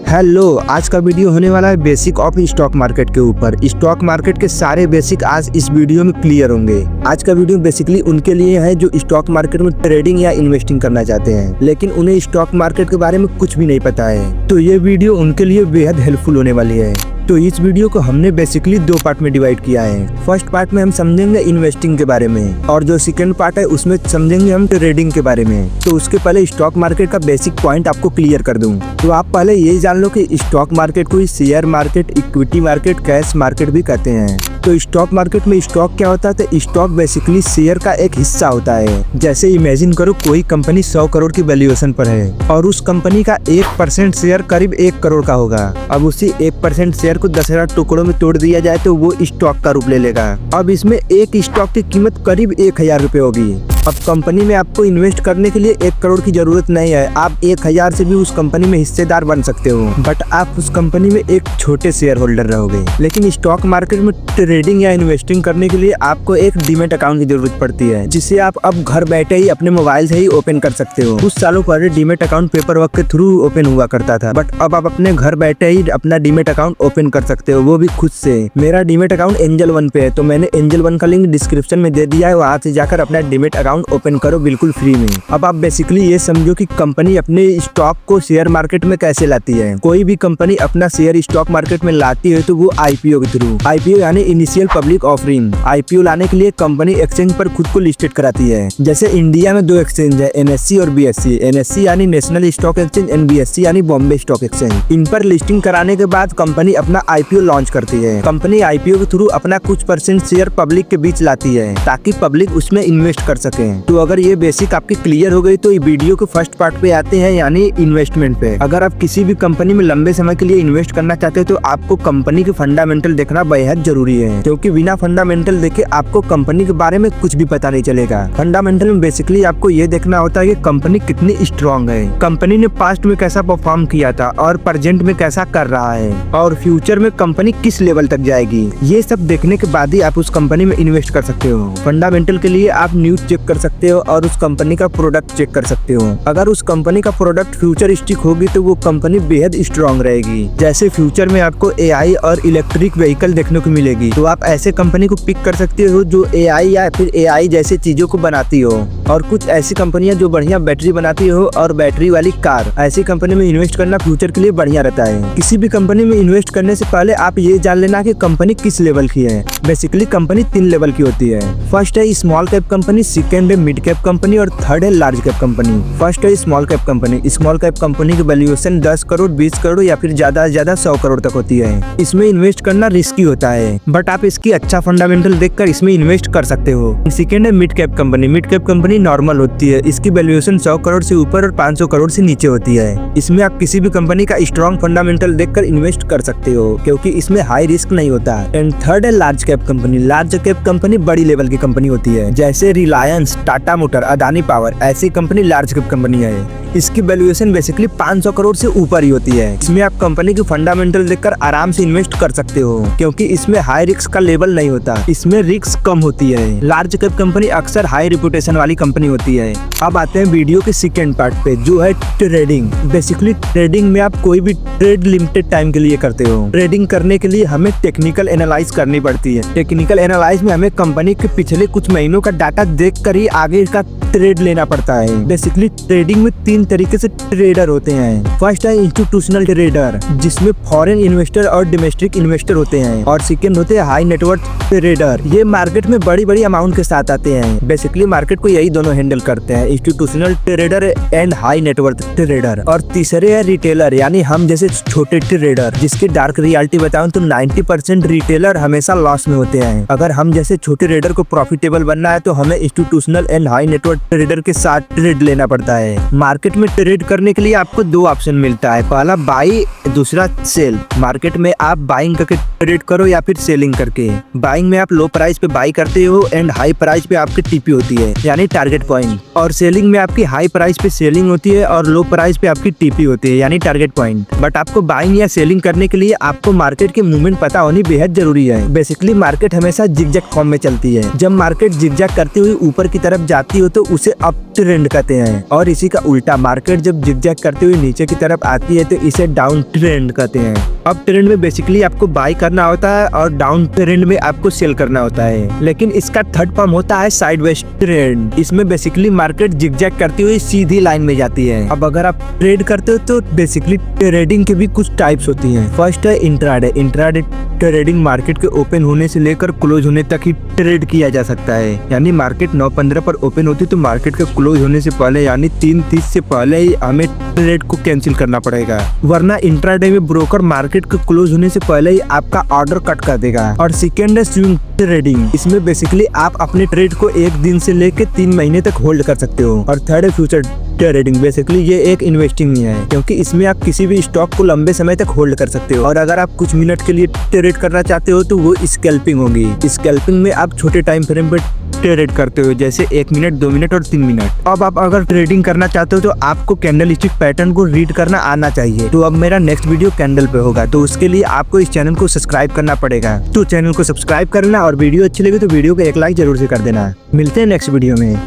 Hello, आज का video होने वाला है बेसिक ऑफ स्टॉक मार्केट के ऊपर। स्टॉक मार्केट के सारे बेसिक आज इस वीडियो में क्लियर होंगे। आज का वीडियो बेसिकली उनके लिए है जो स्टॉक मार्केट में ट्रेडिंग या इन्वेस्टिंग करना चाहते हैं, लेकिन उन्हें स्टॉक मार्केट के बारे में कुछ भी नहीं पता है। तो ये वीडियो उनके लिए बेहद हेल्पफुल होने वाली है। तो इस वीडियो को हमने बेसिकली दो पार्ट में डिवाइड किया है। फर्स्ट पार्ट में हम समझेंगे इन्वेस्टिंग के बारे में, और जो सेकंड पार्ट है उसमें समझेंगे हम ट्रेडिंग के बारे में। तो उसके पहले स्टॉक मार्केट का बेसिक पॉइंट आपको क्लियर कर दूं। तो आप पहले ये जान लो कि स्टॉक मार्केट को share market, equity market, cash market भी कहते हैं। तो स्टॉक मार्केट में स्टॉक क्या होता है? तो स्टॉक बेसिकली शेयर का एक हिस्सा होता है। जैसे इमेजिन करो कोई कंपनी 100 करोड़ की वैल्यूएशन पर है और उस कंपनी का 1% शेयर करीब 1 करोड़ का होगा। अब उसी 1% शेयर को 10,000 टुकड़ों में तोड़ दिया जाए तो वो स्टॉक का रूप ले लेगा। अब इसमें एक स्टॉक की कीमत करीब 1,000 रुपए होगी। अब कंपनी में आपको इन्वेस्ट करने के लिए 1 करोड़ की जरूरत नहीं है। आप 1,000 से भी उस कंपनी में हिस्सेदार बन सकते हो, बट आप उस कंपनी में एक छोटे शेयर होल्डर रहोगे। लेकिन स्टॉक मार्केट में ट्रेडिंग या इन्वेस्टिंग करने के लिए आपको एक डीमेट अकाउंट की जरूरत पड़ती है, जिसे आप अब घर बैठे ही अपने मोबाइल से ही ओपन कर सकते हो। कुछ सालों पहले डीमेट अकाउंट पेपर वर्क के थ्रू ओपन हुआ करता था, बट अब आप अपने घर बैठे ही अपना डीमेट अकाउंट ओपन कर सकते हो, वो भी खुद से। मेरा डीमेट अकाउंट एंजल वन पे है, तो मैंने एंजल वन का लिंक डिस्क्रिप्शन में दे दिया है, वहाँ से जाकर अपना डीमेट अकाउंट ओपन करो बिल्कुल फ्री में। अब आप बेसिकली ये समझो कि कंपनी अपने स्टॉक को शेयर मार्केट में कैसे लाती है। कोई भी कंपनी अपना शेयर स्टॉक मार्केट में लाती है तो वो आईपीओ के थ्रू, आईपीओ यानी इनिशियल पब्लिक ऑफरिंग। आईपीओ लाने के लिए कंपनी एक्सचेंज पर खुद को लिस्टेड कराती है। जैसे इंडिया में 2 एक्सचेंज है, एनएससी और बीएससी। एनएससी यानी national stock exchange and BSc यानी बॉम्बे स्टॉक एक्सचेंज। इन पर लिस्टिंग कराने के बाद कंपनी अपना आईपीओ लॉन्च करती है। कंपनी आईपीओ के थ्रू अपना कुछ % शेयर पब्लिक के बीच लाती है ताकि पब्लिक उसमें इन्वेस्ट कर सके। तो अगर ये बेसिक आपकी क्लियर हो गई तो ये वीडियो के फर्स्ट पार्ट पे आते हैं, यानी इन्वेस्टमेंट पे। अगर आप किसी भी कंपनी में लंबे समय के लिए इन्वेस्ट करना चाहते हो तो आपको कंपनी के फंडामेंटल देखना बेहद जरूरी है, क्योंकि बिना फंडामेंटल देखे आपको कंपनी के बारे में कुछ भी पता नहीं चलेगा। फंडामेंटल में बेसिकली आपको ये देखना होता है कि कंपनी कितनी स्ट्रॉन्ग है, कंपनी ने पास्ट में कैसा परफॉर्म किया था और प्रेजेंट में कैसा कर रहा है, और फ्यूचर में कंपनी किस लेवल तक जाएगी। ये सब देखने के बाद ही आप उस कंपनी में इन्वेस्ट कर सकते हो। फंडामेंटल के लिए आप न्यूज चेक कर सकते हो और उस कंपनी का प्रोडक्ट चेक कर सकते हो। अगर उस कंपनी का प्रोडक्ट फ्यूचरिस्टिक होगी तो वो कंपनी बेहद स्ट्रॉन्ग रहेगी। जैसे फ्यूचर में आपको एआई और इलेक्ट्रिक व्हीकल देखने को मिलेगी, तो आप ऐसे कंपनी को पिक कर सकते हो जो एआई या फिर एआई जैसे चीजों को बनाती हो। और कुछ ऐसी कंपनियां जो बढ़िया बैटरी बनाती हो और बैटरी वाली कार, ऐसी कंपनी में इन्वेस्ट करना फ्यूचर के लिए बढ़िया रहता है। किसी भी कंपनी में इन्वेस्ट करने से पहले आप ये जान लेना कि कंपनी किस लेवल की है। बेसिकली कंपनी 3 लेवल की होती है। फर्स्ट है स्मॉल कैप कंपनी, सेकंड है मिड कैप कंपनी और थर्ड है लार्ज कैप कंपनी। फर्स्ट है small cap company. Small cap company की वैल्यूएशन 10 करोड़, 20 करोड़ या फिर ज्यादा से ज्यादा 100 करोड़ तक होती है। इसमें इन्वेस्ट करना रिस्की होता है, बट आप इसकी अच्छा फंडामेंटल देखकर इसमें इन्वेस्ट कर सकते हो। सेकंड है mid cap company. Mid cap company normal होती है, इसकी वैल्यूएशन 100 करोड़ से ऊपर और 500 करोड़ से नीचे होती है। इसमें आप किसी भी कंपनी का स्ट्रॉन्ग फंडामेंटल देखकर इन्वेस्ट कर सकते हो, क्योंकि इसमें हाई रिस्क नहीं होता। एंड थर्ड है large cap company. Large cap company बड़ी लेवल की कंपनी होती है, जैसे रिलायंस, टाटा मोटर, अदानी पावर, ऐसी कंपनी लार्ज कैप कंपनी है। इसकी वैल्यूएशन बेसिकली 500 करोड़ से ऊपर ही होती है। इसमें आप कंपनी की फंडामेंटल देखकर आराम से इन्वेस्ट कर सकते हो, क्योंकि इसमें हाई रिस्क का लेवल नहीं होता, इसमें रिस्क कम होती है। लार्ज कैप कंपनी अक्सर हाई रेपुटेशन वाली कंपनी होती है। अब आते हैं वीडियो के सेकंड पार्ट पे, जो है ट्रेडिंग। बेसिकली ट्रेडिंग में आप कोई भी ट्रेड लिमिटेड टाइम के लिए करते हो। ट्रेडिंग करने के लिए हमें टेक्निकल एनालाइज करनी पड़ती है। टेक्निकल एनालाइज में हमें कंपनी के पिछले कुछ महीनों का डाटा देख कर ही आगे का ट्रेड लेना पड़ता है। बेसिकली ट्रेडिंग में 3 तरीके से ट्रेडर होते हैं। फर्स्ट है इंस्टीट्यूशनल ट्रेडर, जिसमें फॉरेन इन्वेस्टर और डोमेस्टिक इन्वेस्टर होते हैं, और सेकंड होते हैं हाई नेटवर्थ ट्रेडर। ये मार्केट में बड़ी बड़ी अमाउंट के साथ आते हैं। बेसिकली मार्केट को यही दोनों हैंडल करते हैं, institutional trader and high net worth trader. और तीसरे है रिटेलर, यानी हम जैसे छोटे ट्रेडर, जिसकी डार्क रियलिटी बताऊं तो 90% रिटेलर हमेशा लॉस में होते हैं। अगर हम जैसे छोटे ट्रेडर को प्रॉफिटेबल बनना है तो हमें institutional and high net worth trader के साथ ट्रेड लेना पड़ता है। मार्केट में ट्रेड करने के लिए आपको 2 ऑप्शन मिलता है, पहला बाई, दूसरा सेल। मार्केट में आप बाइंग करके ट्रेड करो या फिर सेलिंग करके। बाइंग में आप लो प्राइस पे बाई करते हो एंड हाई प्राइस पे आपकी टीपी होती है, यानी टारगेट पॉइंट। और सेलिंग में आपकी हाई प्राइस पे सेलिंग होती है और लो प्राइस पे आपकी टीपी होती है, यानी टारगेट पॉइंट। बट आपको बाइंग या सेलिंग करने के लिए आपको मार्केट की मूवमेंट पता होनी बेहद जरूरी है। बेसिकली मार्केट हमेशा जिगजैग फॉर्म में चलती है। जब मार्केट जिगजैग करती हुई ऊपर की तरफ जाती हो तो उसे अप ट्रेंड कहते हैं। और इसी का उल्टा मार्केट जब जिगजैग करते हुए नीचे की तरफ आती है तो इसे डाउन ट्रेंड कहते हैं। अप ट्रेंड में बेसिकली आपको बाय करना होता है और डाउन ट्रेंड में आपको सेल करना होता है। लेकिन इसका थर्ड फॉर्म होता है साइडवेज ट्रेंड। इसमें बेसिकली मार्केट जिगजैग करती हुई सीधी लाइन में जाती है। अब अगर आप ट्रेड करते हो तो बेसिकली ट्रेडिंग के भी कुछ टाइप्स होती हैं। फर्स्ट है इंट्राडे। इंट्राडे ट्रेडिंग मार्केट के ओपन होने से लेकर क्लोज होने तक ही ट्रेड किया जा सकता है। यानी मार्केट 9:15 पर ओपन होती तो मार्केट के क्लोज होने से पहले यानी 3:30 से पहले ही हमें ट्रेड को कैंसिल करना पड़ेगा, वरना इंट्राडे में ब्रोकर मार्केट के क्लोज होने से पहले ही आपका ऑर्डर कट कर देगा। और सेकेंड है स्विंग ट्रेडिंग। इसमें बेसिकली आप अपने ट्रेड को 1 दिन से लेकर 3 महीने तक होल्ड कर सकते हो। और थर्ड है फ्यूचर ट्रेडिंग। बेसिकली ये एक इन्वेस्टिंग ही है, क्योंकि इसमें आप किसी भी स्टॉक को लंबे समय तक होल्ड कर सकते हो। और अगर आप कुछ मिनट के लिए ट्रेड करना चाहते हो तो वो स्कैल्पिंग होगी। स्कैल्पिंग में आप छोटे टाइम फ्रेम पर ट्रेड करते हो, जैसे 1 मिनट, 2 मिनट और 3 मिनट। अब आप अगर ट्रेडिंग करना चाहते हो तो आपको कैंडल स्टिक पैटर्न को रीड करना आना चाहिए। तो अब मेरा नेक्स्ट वीडियो कैंडल पे होगा, तो उसके लिए आपको इस चैनल को सब्सक्राइब करना पड़ेगा। तो चैनल को सब्सक्राइब करना और वीडियो अच्छी लगे तो वीडियो को एक लाइक जरूर से कर देना। मिलते हैं नेक्स्ट वीडियो में।